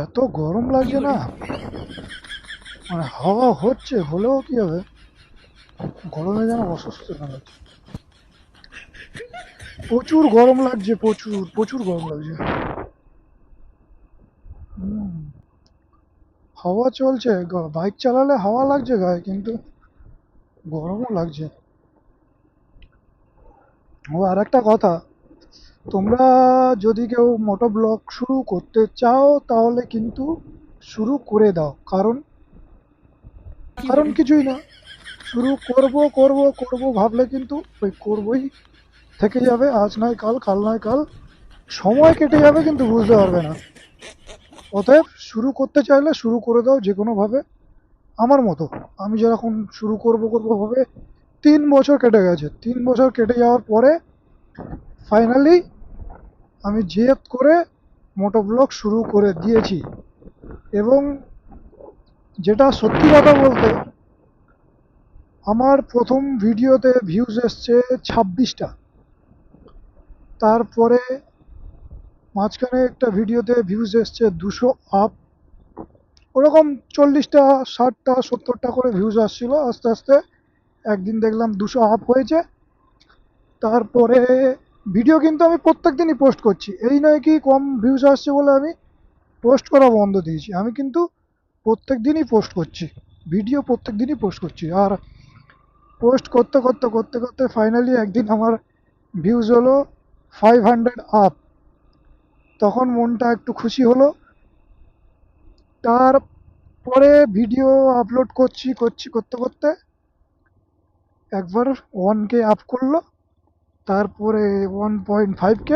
এত গরম লাগছে না, মানে হাওয়া হচ্ছে হলেও কি হবে, গরমে যেন অসুস্থ লাগছে। প্রচুর গরম লাগছে, প্রচুর প্রচুর গরম লাগছে। হুম, হাওয়া চলছে, বাইক চালালে হাওয়া লাগছে গায়ে, কিন্তু গরমও লাগছে। ও আর একটা কথা, তোমরা যদি কেউ মোটো ব্লগ শুরু করতে চাও তাহলে কিন্তু শুরু করে দাও। কারণ কারণ কিছুই না, শুরু করব করব করব ভাবলে কিন্তু ওই করবই থেকে যাবে, আজ নয় কাল, কাল নয় কাল, সময় কেটে যাবে কিন্তু বুঝতে পারবে না। অতএব শুরু করতে চাইলে শুরু করে দাও যে কোনোভাবে। আমার মতো, আমি যখন শুরু করব করব ভাবে 3 বছর কেটে গেছে। 3 বছর কেটে যাওয়ার পরে ফাইনালি আমি জেদ করে মোটো ব্লগ শুরু করে দিয়েছি। এবং যেটা সত্যি কথা বলতে, আমার প্রথম ভিডিওতে ভিউজ এসছে 26টা। তারপরে মাঝখানে একটা ভিডিওতে ভিউজ এসছে 200 আপ, ওরকম 40টা 60টা 70টা করে ভিউজ আসছিল। আস্তে আস্তে একদিন দেখলাম 200 আপ হয়েছে। তারপরে ভিডিও কিন্তু আমি প্রত্যেক দিনই পোস্ট করছি, এই নয় কি কম ভিউজ আসছে বলে আমি পোস্ট করা বন্ধ দিয়েছি। আমি কিন্তু প্রত্যেক দিনই পোস্ট করছি, ভিডিও প্রত্যেক দিনই পোস্ট করছি। আর পোস্ট করতে করতে করতে করতে ফাইনালি একদিন আমার ভিউজ হলো 500 আপ। তখন মনটা একটু খুশি হলো। তারপরে ভিডিও আপলোড করছি করছি করতে করতে একবার 1K আপ করলো, তারপরে 1.5K,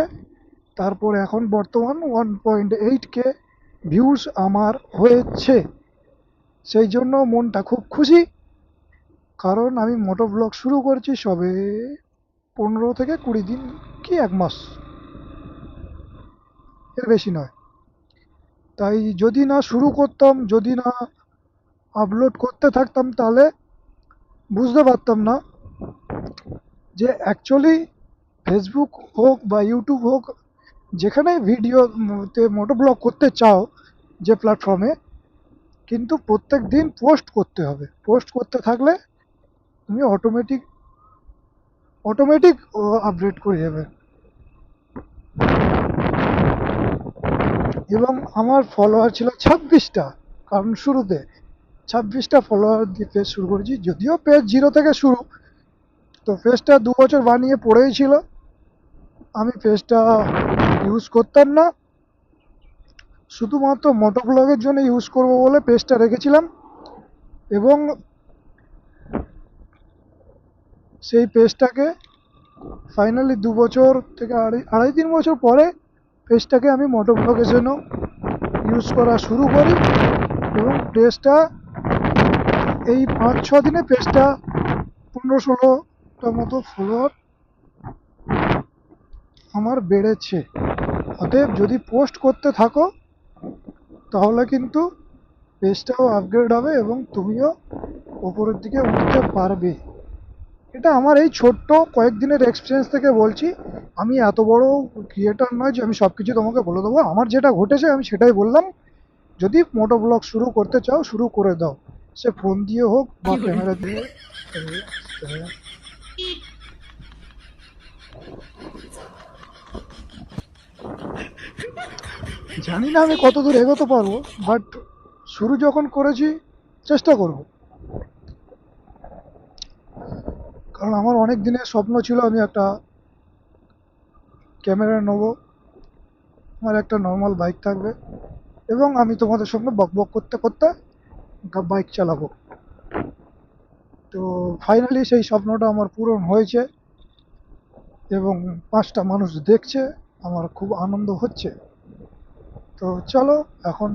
তারপরে এখন বর্তমান 1.8K ভিউজ আমার হয়েছে। সেই জন্য মনটা খুব খুশি, কারণ আমি মোটো ব্লগ শুরু করেছি সবে 15 থেকে 20 দিন, কি 1 মাস, এর বেশি নয়। তাই যদি না শুরু করতাম, যদি না আপলোড করতে থাকতাম, তাহলে বুঝতে পারতাম না যে অ্যাকচুয়ালি ফেসবুক হোক বা ইউটিউব হোক, যেখানে ভিডিওতে মোটো ব্লগ করতে চাও, যে প্ল্যাটফর্মে, কিন্তু প্রত্যেক দিন পোস্ট করতে হবে। পোস্ট করতে থাকলে তুমি অটোমেটিক অটোমেটিক আপডেট করে যাবে। এবং আমার ফলোয়ার ছিল 26টা, কারণ শুরুতে 26টা ফলোয়ার দিয়ে পেজ শুরু করেছি। যদিও পেজ 0 থেকে শুরু, তো পেজটা 2 বছর বানিয়ে পড়েই ছিল। আমি পেজটা ইউজ করতাম না, শুধুমাত্র মোটো ব্লগের জন্য ইউজ করব বলে পেজটা রেখেছিলাম। এবং সেই পেজটাকে ফাইনালি 2 বছর থেকে আড়াই আড়াই 3 বছর পরে পেজটাকে আমি মোটো ব্লগের জন্য ইউজ করা শুরু করি। এবং পেজটা এই 5-6 দিনে পেজটা 15-16টা মতো ফলোয়ার আমার বেড়েছে। অতএব যদি পোস্ট করতে থাকো তাহলে কিন্তু পেজটাও আপগ্রেড হবে এবং তুমিও ওপরের দিকে উঠতে পারবে। এটা আমার এই ছোট্ট কয়েকদিনের এক্সপিরিয়েন্স থেকে বলছি। আমি এত বড় ক্রিয়েটার নয় যে আমি সব কিছু তোমাকে বলে দেবো। আমার যেটা ঘটেছে আমি সেটাই বললাম। যদি মোটো ব্লগ শুরু করতে চাও শুরু করে দাও, সে ফোন দিয়ে হোক বা ক্যামেরা দিয়ে। জানি না আমি কত দূর এগোতে পারবো, বাট শুরু যখন করেছি চেষ্টা করব। কারণ আমার অনেক দিনের স্বপ্ন ছিল আমি একটা ক্যামেরা নেবো, আমার একটা নর্মাল বাইক থাকবে এবং আমি তোমাদের সঙ্গে বক বক করতে করতে বাইক চালাবো। তো ফাইনালি সেই স্বপ্নটা আমার পূরণ হয়েছে এবং 5টা মানুষ দেখছে, আমার খুব আনন্দ হচ্ছে। তো চলো এখন